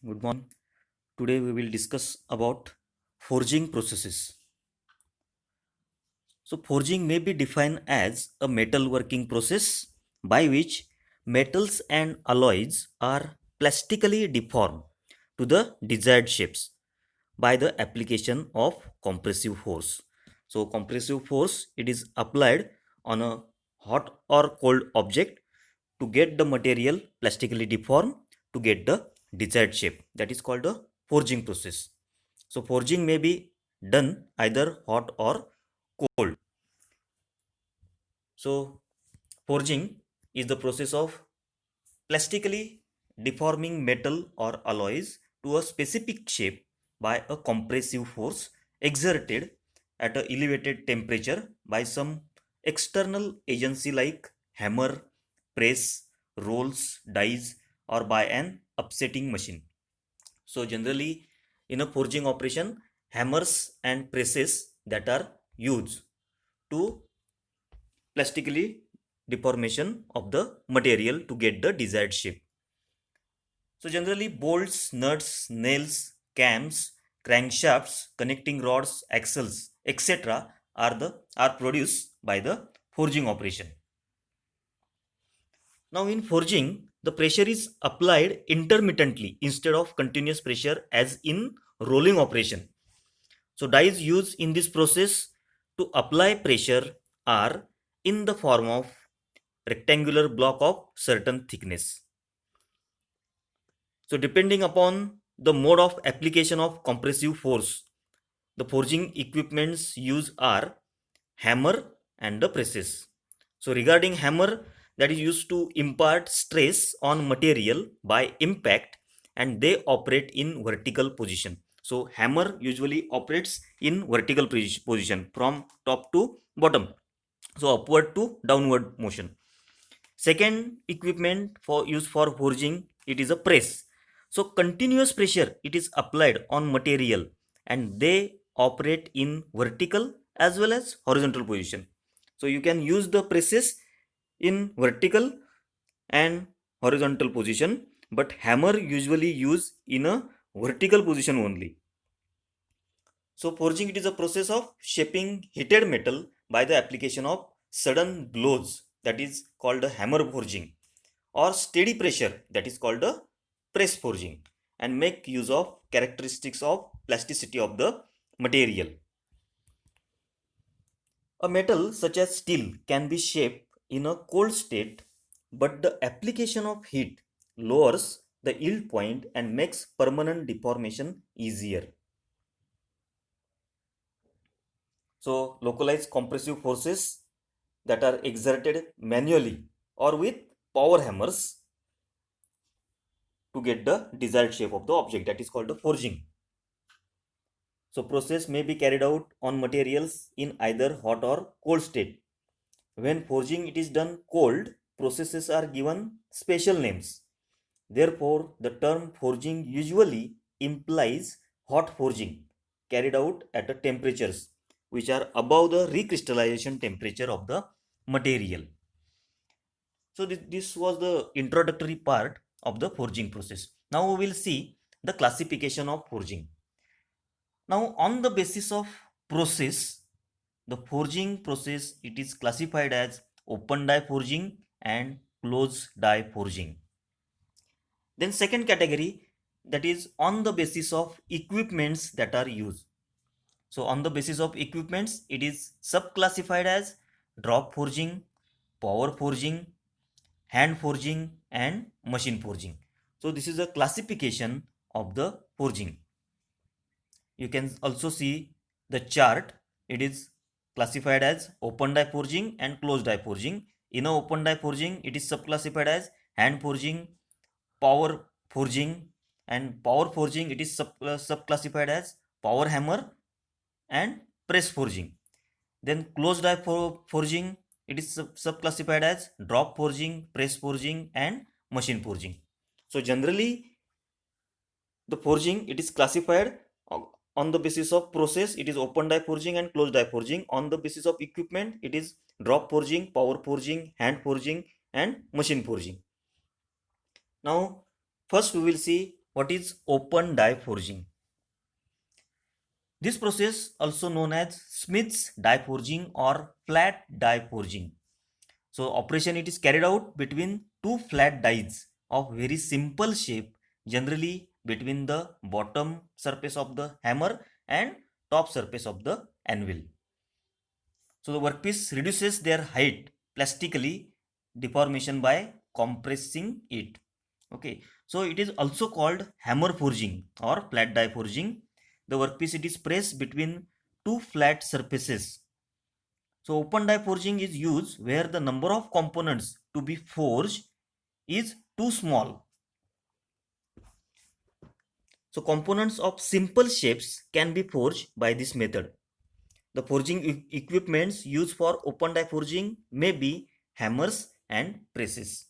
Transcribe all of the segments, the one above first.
Good morning. Today we will discuss about forging processes. So forging may be defined as a metal working process by which metals and alloys are plastically deformed to the desired shapes by the application of compressive force. So compressive force it is applied on a hot or cold object to get the material plastically deformed to get the desired shape. That is called the forging process. So forging may be done either hot or cold. So forging is the process of plastically deforming metal or alloys to a specific shape by a compressive force exerted at an elevated temperature by some external agency like hammer, press, rolls, dies, or by an upsetting machine. So generally in a forging operation, hammers and presses that are used to plastically deformation of the material to get the desired shape. So generally bolts, nuts, nails, cams, crankshafts, connecting rods, axles, etc. are produced by the forging operation. Now in forging, the pressure is applied intermittently instead of continuous pressure as in rolling operation. So dies used in this process to apply pressure are in the form of rectangular block of certain thickness. So depending upon the mode of application of compressive force, the forging equipments used are hammer and the presses. So regarding hammer, that is used to impart stress on material by impact and they operate in vertical position. So hammer usually operates in vertical position from top to bottom. So upward to downward motion. Second equipment for use for forging, it is a press. So continuous pressure it is applied on material and they operate in vertical as well as horizontal position. So you can use the presses in vertical and horizontal position, but hammer usually use in a vertical position only. So forging it is a process of shaping heated metal by the application of sudden blows, that is called a hammer forging, or steady pressure, that is called a press forging, and make use of characteristics of plasticity of the material. A metal such as steel can be shaped in a cold state, but the application of heat lowers the yield point and makes permanent deformation easier. So localized compressive forces that are exerted manually or with power hammers to get the desired shape of the object, that is called the forging. So process may be carried out on materials in either hot or cold state. When forging it is done cold, processes are given special names. Therefore, the term forging usually implies hot forging carried out at a temperatures which are above the recrystallization temperature of the material. So this was the introductory part of the forging process. Now we will see the classification of forging. Now on the basis of process, the forging process it is classified as open die forging and closed die forging. Then second category, that is on the basis of equipments that are used. So on the basis of equipments it is subclassified as drop forging, power forging, hand forging and machine forging. So this is a classification of the forging. You can also see the chart. It is classified as open die forging and closed die forging. In a open die forging it is subclassified as hand forging, power forging, and power forging it is subclassified as power hammer and press forging. Then closed die forging it is subclassified as drop forging, press forging and machine forging. So generally the forging it is classified on the basis of process, it is open die forging and closed die forging. On the basis of equipment it is drop forging, power forging, hand forging and machine forging. Now first we will see what is open die forging? This process, also known as Smith's die forging or flat die forging. So operation it is carried out between two flat dies of very simple shape, generally between the bottom surface of the hammer and top surface of the anvil. So the workpiece reduces their height plastically deformation by compressing it. Okay, so it is also called hammer forging or flat die forging. The workpiece it is pressed between two flat surfaces. So open die forging is used where the number of components to be forged is too small. So components of simple shapes can be forged by this method. The forging equipments used for open die forging may be hammers and presses.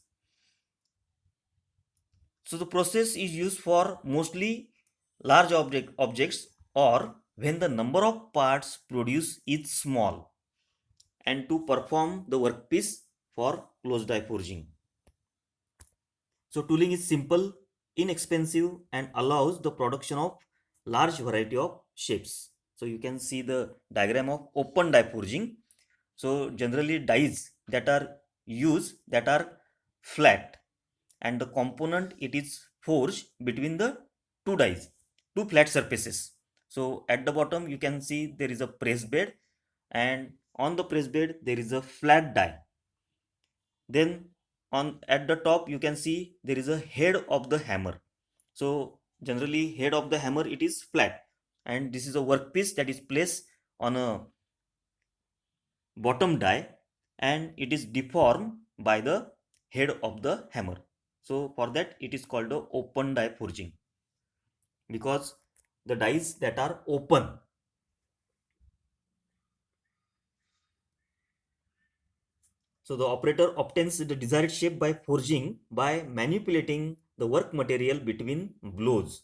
So the process is used for mostly large objects or when the number of parts produced is small and to perform the workpiece for closed die forging. So tooling is simple, inexpensive and allows the production of large variety of shapes. So you can see the diagram of open die forging. So generally dies that are used that are flat and the component it is forged between the two dies, two flat surfaces. So at the bottom you can see there is a press bed and on the press bed there is a flat die. Then on at the top you can see there is a head of the hammer. So generally head of the hammer it is flat and this is a workpiece that is placed on a bottom die and it is deformed by the head of the hammer. So for that it is called a open die forging because the dies that are open. So the operator obtains the desired shape by forging by manipulating the work material between blows.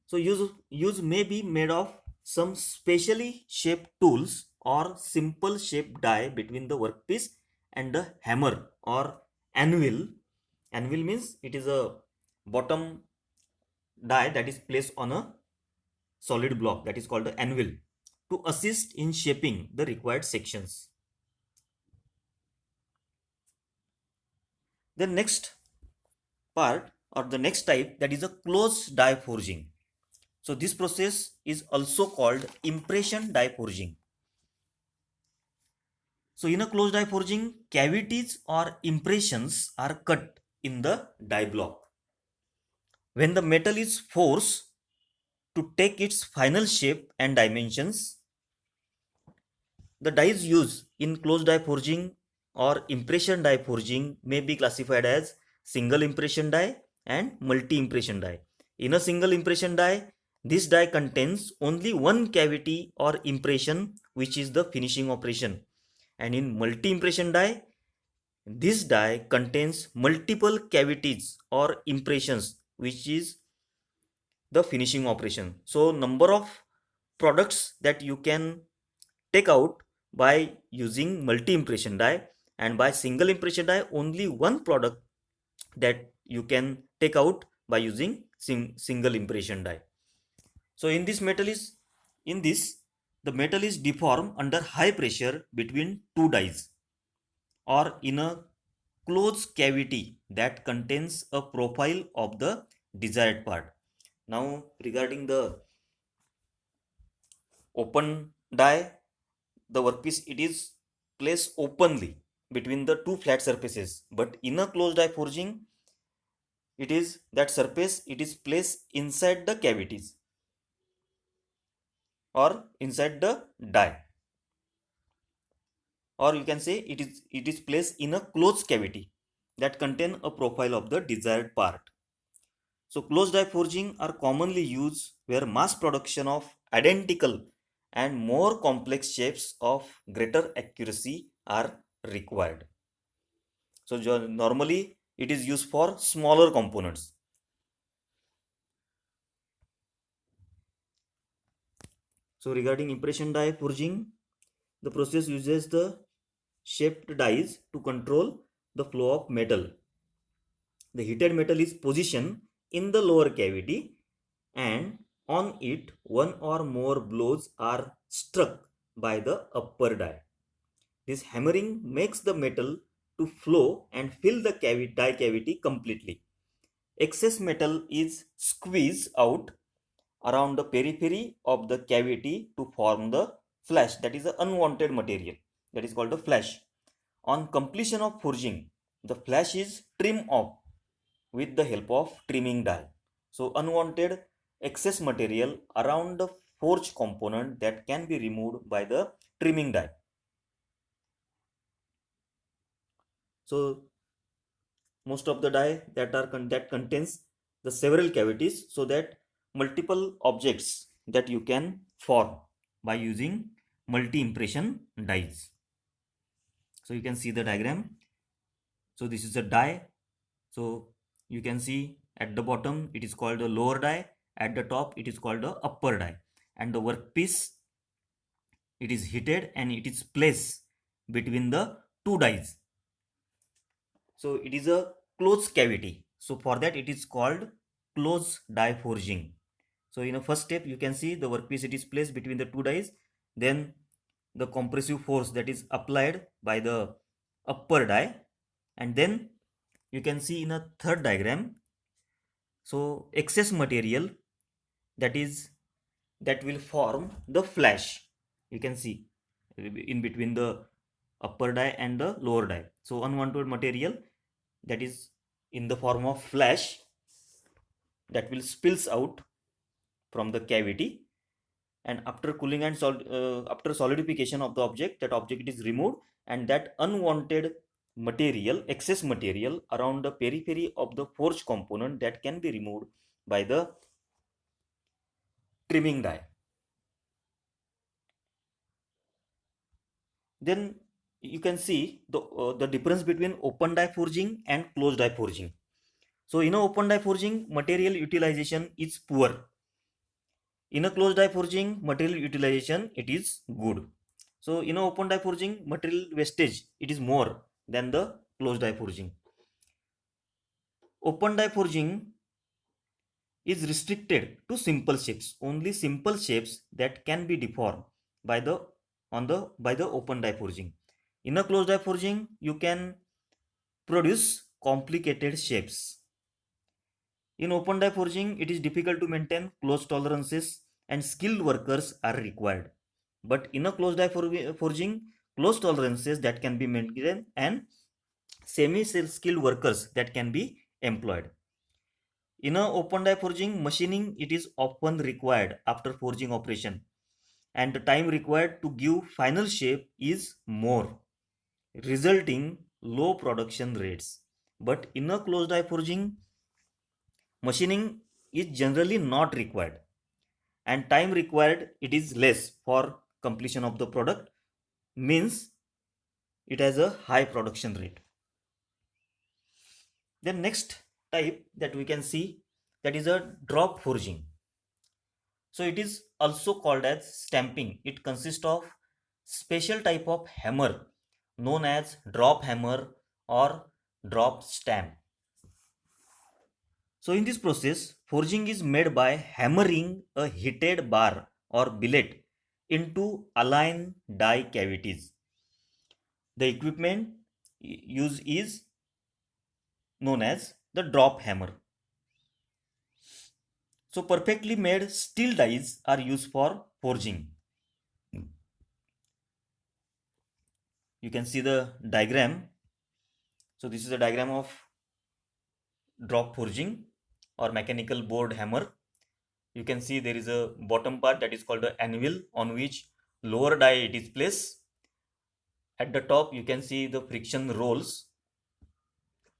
So use may be made of some specially shaped tools or simple shaped die between the workpiece and the hammer or anvil. Anvil means it is a bottom die that is placed on a solid block that is called the anvil to assist in shaping the required sections. The next part or the next type that is a closed die forging. So this process is also called impression die forging. So in a closed die forging, cavities or impressions are cut in the die block. When the metal is forced to take its final shape and dimensions, the dies used in closed die forging or impression die forging may be classified as single impression die and multi impression die. In a single impression die, this die contains only one cavity or impression which is the finishing operation. And in multi impression die, this die contains multiple cavities or impressions which is the finishing operation. So number of products that you can take out by using multi impression die and by single impression die only one product that you can take out by using single impression die. So in this the metal is deformed under high pressure between two dies or in a closed cavity that contains a profile of the desired part. Now regarding the open die, the workpiece it is placed openly between the two flat surfaces, but in a closed die forging it is that surface it is placed inside the cavities or inside the die, or you can say it is placed in a closed cavity that contain a profile of the desired part. So closed die forging are commonly used where mass production of identical and more complex shapes of greater accuracy are required. So normally it is used for smaller components. So regarding impression die forging, the process uses the shaped dies to control the flow of metal. The heated metal is positioned in the lower cavity, and on it one or more blows are struck by the upper die. This hammering makes the metal to flow and fill the die cavity completely. Excess metal is squeezed out around the periphery of the cavity to form the flash, that is the unwanted material, that is called the flash. On completion of forging, the flash is trimmed off with the help of trimming die. So unwanted excess material around the forged component that can be removed by the trimming die. So most of the die that contains the several cavities, so that multiple objects that you can form by using multi impression dies. So you can see the diagram. So this is a die. So you can see at the bottom it is called the lower die, at the top it is called the upper die, and the workpiece, it is heated and it is placed between the two dies. So it is a closed cavity. So for that it is called closed die forging. So in a first step you can see the workpiece, it is placed between the two dies. Then the compressive force that is applied by the upper die, and then you can see in a third diagram, so excess material that will form the flash. You can see in between the upper die and the lower die. So unwanted material that is in the form of flash that will spills out from the cavity, and after cooling and after solidification of the object, that object is removed, and that unwanted material, excess material around the periphery of the forged component, that can be removed by the trimming die. Then you can see the difference between open die forging and closed die forging. So in a open die forging, material utilization is poor. In a closed die forging, material utilization, it is good. So in a open die forging, material wastage, it is more than the closed die forging. Open die forging is restricted to simple shapes. Only simple shapes that can be deformed by the open die forging. In a closed die forging, you can produce complicated shapes. In open die forging, it is difficult to maintain close tolerances and skilled workers are required. But in a closed die forging, close tolerances that can be maintained and semi-skilled workers that can be employed. In a open die forging, machining, it is often required after forging operation, and the time required to give final shape is more, resulting low production rates. But in a closed die forging, machining is generally not required, and time required, it is less for completion of the product, means it has a high production rate. The next type that we can see, that is a drop forging. So it is also called as stamping. It consists of special type of hammer known as drop hammer or drop stamp. So in this process, forging is made by hammering a heated bar or billet into aligned die cavities. The equipment used is known as the drop hammer. So perfectly made steel dies are used for forging. You can see the diagram. So this is a diagram of drop forging or mechanical board hammer. You can see there is a bottom part that is called the anvil, on which lower die it is placed. At the top you can see the friction rolls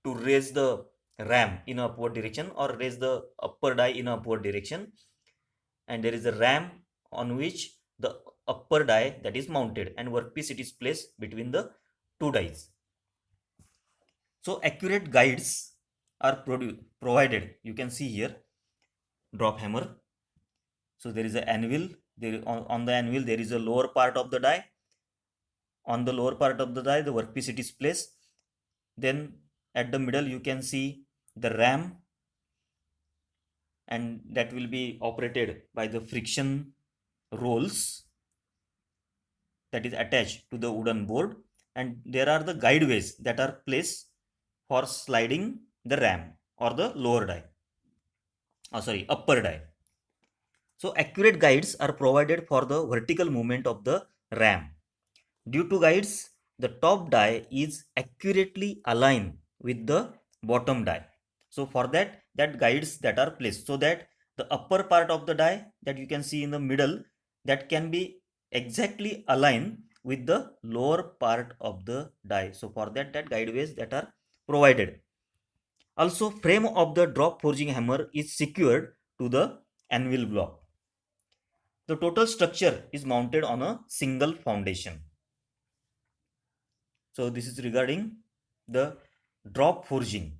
to raise the ram in upward direction or raise the upper die in upward direction, and there is a ram on which the upper die that is mounted, and workpiece it is placed between the two dies. So accurate guides are provided. You can see here drop hammer. So there is an anvil. There on the anvil there is a lower part of the die. On the lower part of the die, the workpiece it is placed. Then at the middle you can see the ram, and that will be operated by the friction rolls that is attached to the wooden board, and there are the guideways that are placed for sliding the ram or the lower die, upper die. So accurate guides are provided for the vertical movement of the ram. Due to guides, the top die is accurately aligned with the bottom die. So for that, guides that are placed so that the upper part of the die that you can see in the middle, that can be exactly aligned with the lower part of the die. So for that, guideways that are provided. Also, frame of the drop forging hammer is secured to the anvil block. The total structure is mounted on a single foundation. So this is regarding the drop forging.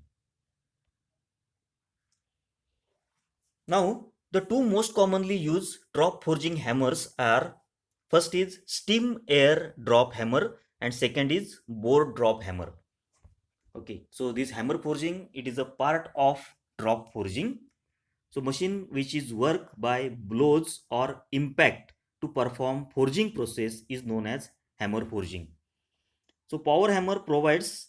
Now, the two most commonly used drop forging hammers are, first is steam air drop hammer and second is bore drop hammer. Okay, so this hammer forging, it is a part of drop forging. So machine which is work by blows or impact to perform forging process is known as hammer forging. So power hammer provides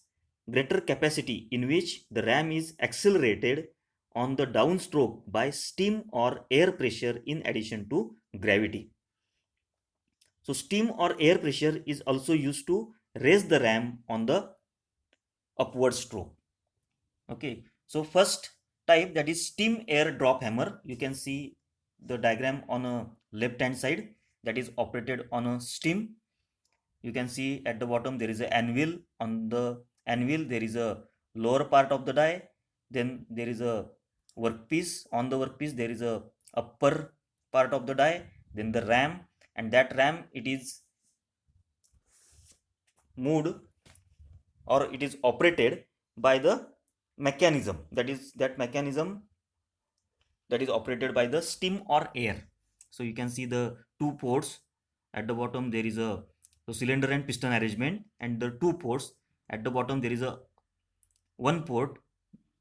greater capacity in which the ram is accelerated on the downstroke by steam or air pressure in addition to gravity. So steam or air pressure is also used to raise the ram on the upward stroke. Okay, so first type, that is steam air drop hammer. You can see the diagram on a left hand side, that is operated on a steam. You can see at the bottom there is an anvil. On the anvil there is a lower part of the die, then there is a workpiece. On the workpiece there is a upper part of the die, then the ram, and that ram, it is moved or it is operated by the mechanism, that mechanism that is operated by the steam or air. So you can see the two ports. At the bottom there is a cylinder and piston arrangement, and the two ports. At the bottom there is a one port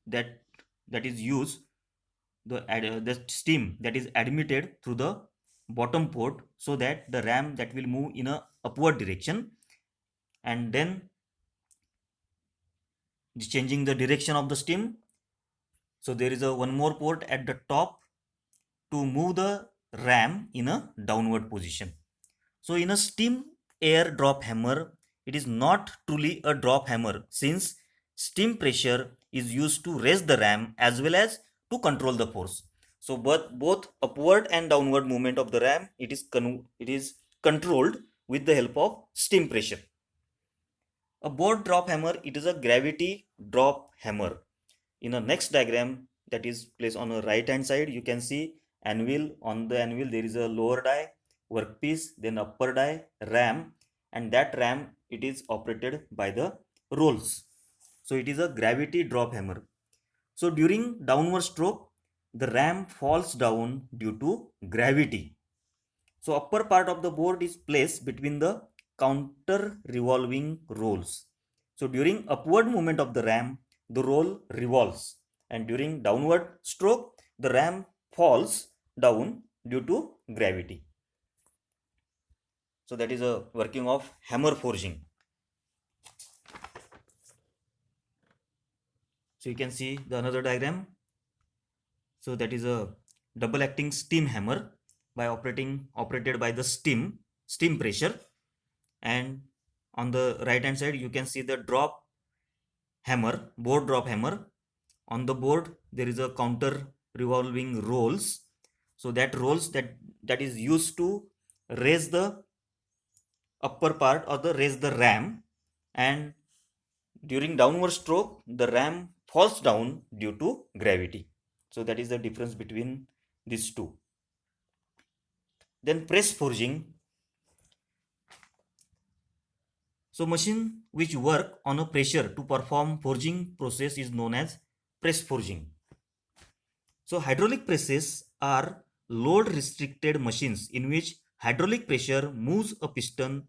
that is used, the steam that is admitted through the bottom port, so that the ram that will move in a upward direction, and then changing the direction of the steam. So there is a one more port at the top to move the ram in a downward position. So in a steam air drop hammer, it is not truly a drop hammer, since steam pressure is used to raise the ram as well as to control the force. So both upward and downward movement of the ram, it is controlled with the help of steam pressure. A bore drop hammer, it is a gravity drop hammer. In a next diagram that is placed on the right hand side, you can see anvil. On the anvil there is a lower die, workpiece, then upper die, ram, and that ram, it is operated by the rolls. So it is a gravity drop hammer. So during downward stroke, the ram falls down due to gravity. So upper part of the board is placed between the counter revolving rolls. So during upward movement of the ram, the roll revolves, and during downward stroke, the ram falls down due to gravity. So that is a working of hammer forging. So you can see the another diagram. So that is a double acting steam hammer operated by the steam pressure, and on the right hand side you can see the drop hammer, board drop hammer. On the board there is a counter revolving rolls. So that rolls that is used to raise the upper part or the raise the ram, and during downward stroke the ram falls down due to gravity. So that is the difference between these two. Then press forging. So machine which work on a pressure to perform forging process is known as press forging. So hydraulic presses are load restricted machines in which hydraulic pressure moves a piston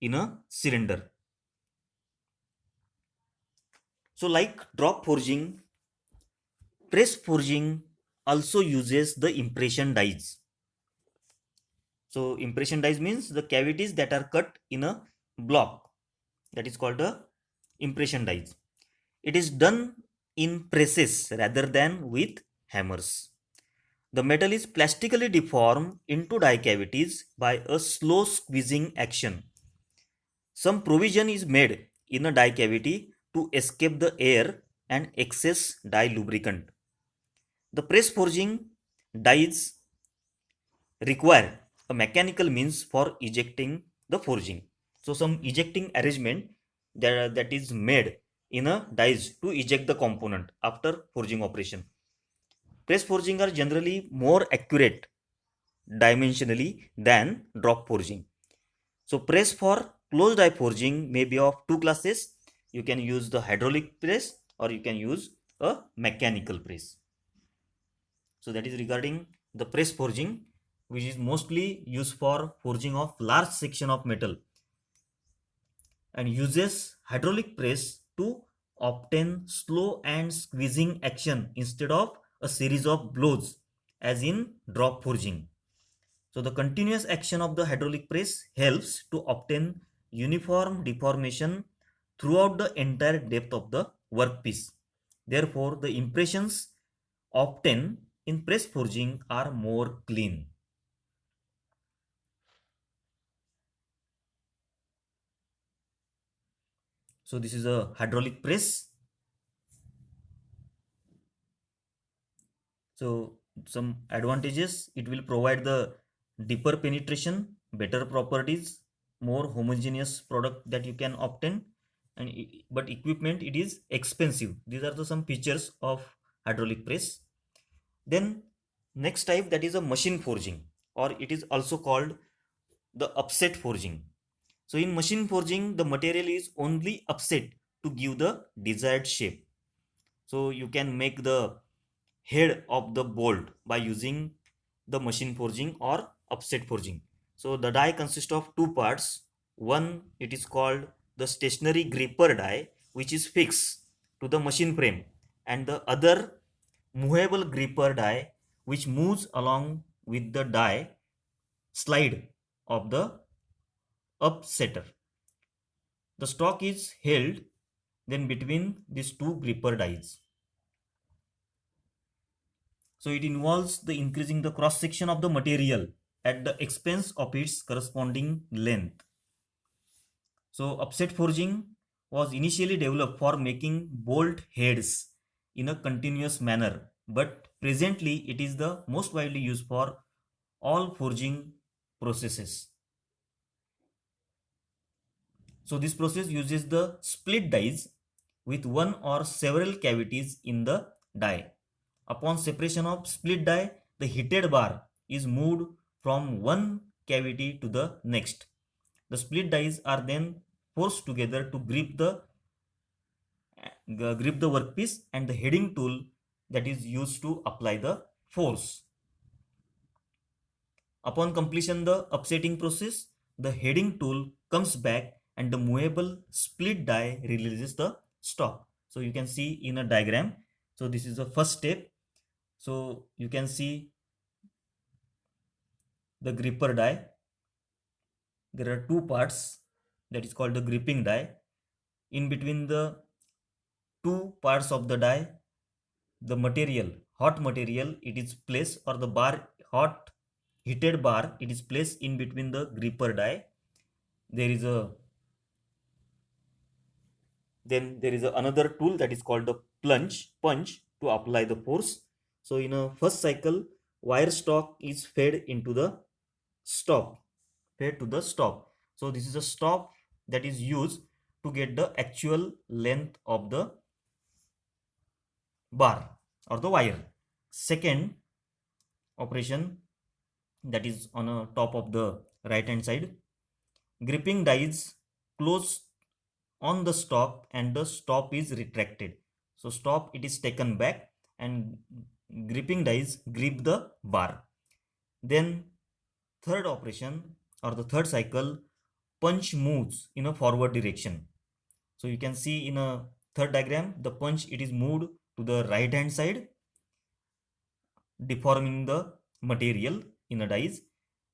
in a cylinder. So like drop forging, press forging also uses the impression dies. So impression dies means the cavities that are cut in a block, that is called a impression dies. It is done in presses rather than with hammers. The metal is plastically deformed into die cavities by a slow squeezing action. Some provision is made in a die cavity to escape the air and excess die lubricant. The press forging dies require a mechanical means for ejecting the forging. So some ejecting arrangement that is made in a dies to eject the component after forging operation. Press forging are generally more accurate dimensionally than drop forging. So press for closed die forging may be of two classes. You can use the hydraulic press or you can use a mechanical press. So that is regarding the press forging, which is mostly used for forging of large section of metal and uses hydraulic press to obtain slow and squeezing action instead of a series of blows as in drop forging. So the continuous action of the hydraulic press helps to obtain uniform deformation throughout the entire depth of the workpiece. Therefore, the impressions obtained in press forging are more clean. So this is a hydraulic press. So some advantages, it will provide the deeper penetration, better properties, more homogeneous product that you can obtain, and but equipment it is expensive. These are the some features of hydraulic press. Then next type, that is a machine forging, or it is also called the upset forging. So in machine forging, the material is only upset to give the desired shape. So you can make the head of the bolt by using the machine forging or upset forging. So the die consists of two parts. One, it is called the stationary gripper die, which is fixed to the machine frame, and the other movable gripper die, which moves along with the die slide of the upsetter. The stock is held then between these two gripper dies. So it involves the increasing the cross section of the material at the expense of its corresponding length. So upset forging was initially developed for making bolt heads in a continuous manner, but presently it is the most widely used for all forging processes. So this process uses the split dies with one or several cavities in the die. Upon separation of split die, the heated bar is moved from one cavity to the next. The split dies are then forced together to grip the workpiece and the heading tool that is used to apply the force. Upon completion the upsetting process, the heading tool comes back and the movable split die releases the stock. So you can see in a diagram. So this is the first step. So you can see the gripper die. There are two parts, that is called the gripping die. In between the two parts of the die, the material, hot material, it is placed, or the bar, hot heated bar, it is placed in between the gripper die. There is a Then there is another tool that is called the punch to apply the force. So in a first cycle, wire stock is fed into the stop, fed to the stop. So this is a stop that is used to get the actual length of the bar or the wire. Second operation, that is on a top of the right hand side, gripping dies close on the stop and the stop is retracted. So stop, it is taken back and gripping dies grip the bar. Then third operation or the third cycle, punch moves in a forward direction. So you can see in a third diagram, the punch, it is moved to the right hand side deforming the material in a dies.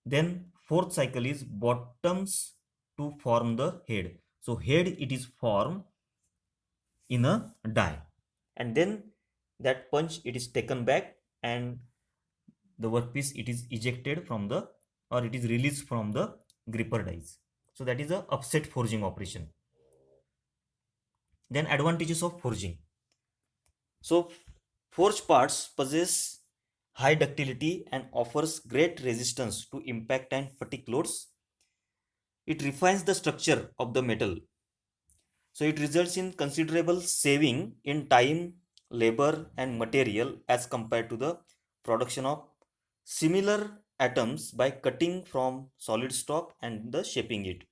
Then fourth cycle is bottoms to form the head. So head it is formed in a die, and then that punch it is taken back, and the workpiece it is ejected from the, or it is released from the gripper dies. So that is a upset forging operation. Then advantages of forging. So forged parts possess high ductility and offers great resistance to impact and fatigue loads. It refines the structure of the metal. So it results in considerable saving in time, labor, and material as compared to the production of similar atoms by cutting from solid stock and the shaping it.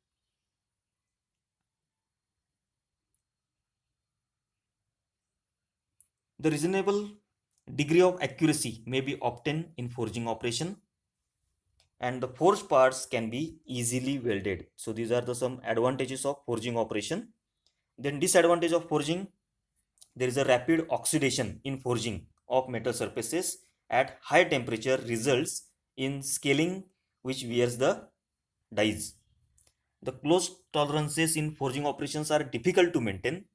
The reasonable degree of accuracy may be obtained in forging operation, and the forged parts can be easily welded. So these are the some advantages of forging operation. Then disadvantage of forging, there is a rapid oxidation in forging of metal surfaces at high temperature results in scaling which wears the dies. The close tolerances in forging operations are difficult to maintain,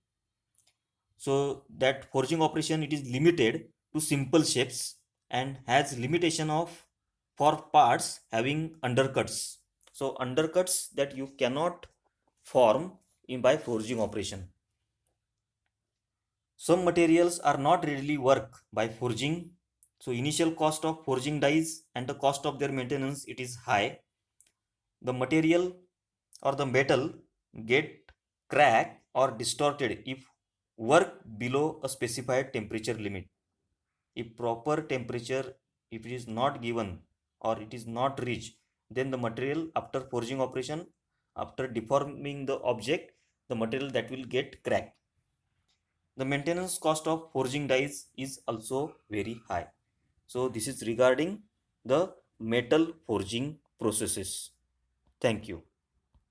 so that forging operation it is limited to simple shapes and has limitation of for parts having undercuts. So undercuts that you cannot form in by forging operation. Some materials are not readily work by forging. So initial cost of forging dies and the cost of their maintenance it is high. The material or the metal get cracked or distorted if work below a specified temperature limit. If proper temperature if it is not given or it is not reached, then the material after forging operation, after deforming the object, the material that will get cracked. The maintenance cost of forging dies is also very high. So this is regarding the metal forging processes. Thank you.